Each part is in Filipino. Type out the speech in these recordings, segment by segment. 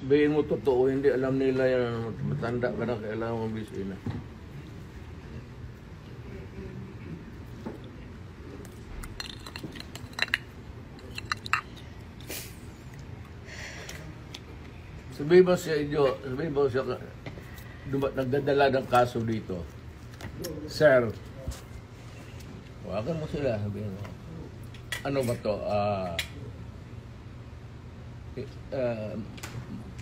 Sabihin mo totoo, hindi alam nila yan. Matanda ka na, kailangan mong bisina. Sabihin mo siya, sabihin mo siya, nagdadala ng kaso dito. Sir, wagan mo sila, sabihin mo. Ano ba to?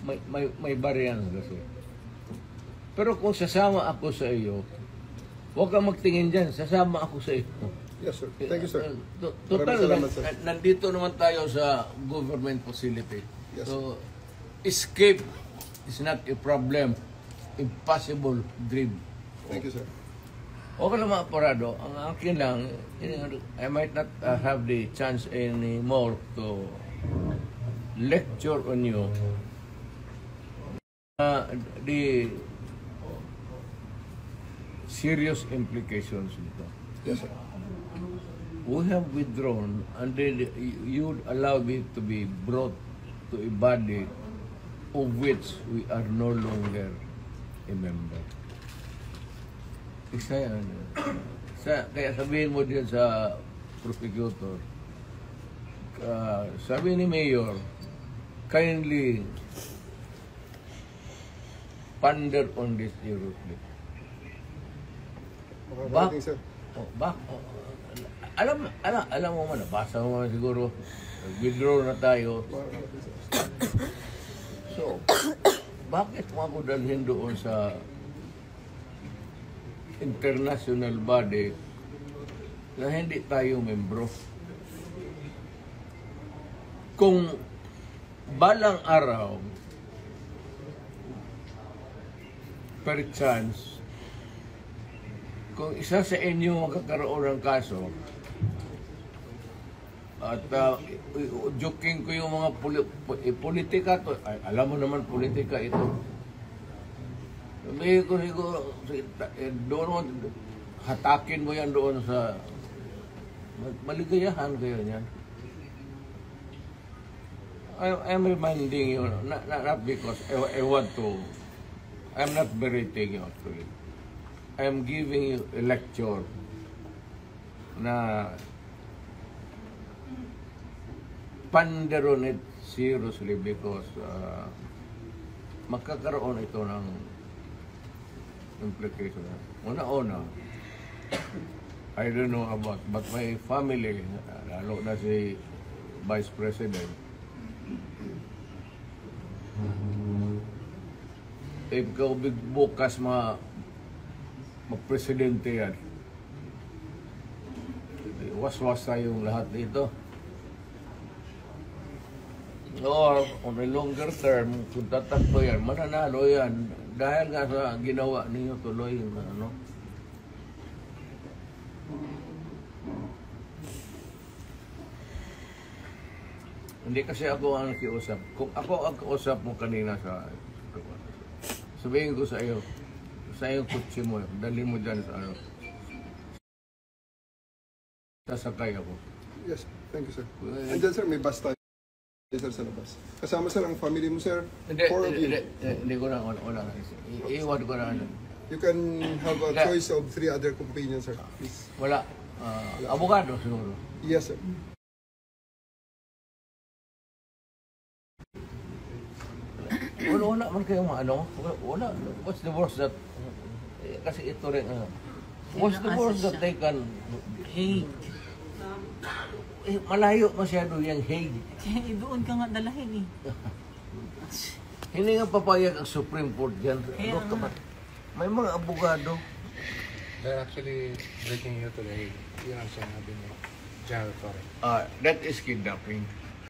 May variance kasi. Pero kung sasama ako sa iyo, huwag kang magtingin dyan, sasama ako sa iyo. Yes, sir. Thank you, sir. Total, salamat, sir. Nandito naman tayo sa government facility. Yes, so, escape is not a problem. Impossible dream. Thank you, sir. Okay lang mga parado. Ang akin lang, I might not have the chance anymore to lecture on you. The serious implications nito. Yes, sir. We have withdrawn and then you allow me to be brought to a body of which we are no longer a member. Isa yan. Kaya sabihin mo din sa prosecutor, sabi ni Mayor, kindly ponder on this seriously. Sir. Alam mo man, nabasa mo man siguro, withdraw na tayo. So, bakit mo ako dalhin doon sa international body na hindi tayo membro? Kung balang araw, per chance, kung isa sa inyo magkakaroon ng kaso, at joking ko yung mga politika to, alam mo naman politika ito. Sabihin ko siguro, doon hatakin mo yan doon sa maligayahan kayo niyan. I'm reminding you, not because I want to, I'm not berating you actually. I'm giving you a lecture na ponder on it seriously because magkakaroon ito ng implication. Una-una, I don't know about, but my family, lalo na si Vice President, if ikaw bukas mag-presidente yan, was-was tayong lahat dito. Or on a longer term, kung tatakbo yan, mananalo yan. Dahil nga sa ginawa ninyo tuloy, ano. Hindi kasi ako ang nakiusap. Kung ako ang kausap mo kanina sabihin ko sa iyo kutsi mo, dalhin mo dyan sa ano. Sasakay ako. Yes, thank you, sir. And then, sir, may bus tayo, sir, sa labas. Kasama, sir, ang family mo, sir. Hindi ko na, wala. Iiwan ko na. You can have a choice of 3 other companions, sir. Please. Wala. Abogado, siguro. Yes, sir. Wala man kayong ano. Wala. What's the worst that, kasi ito rin, what's the worst that they can hate? Malayo masyado yung Hague. Doon ka nga dalahin eh. Hindi nga papayag ang Supreme Court dyan. May mga abogado. They're actually breaking you to the Hague. Yun ang sinabi ni General Torre. That is kidnapping.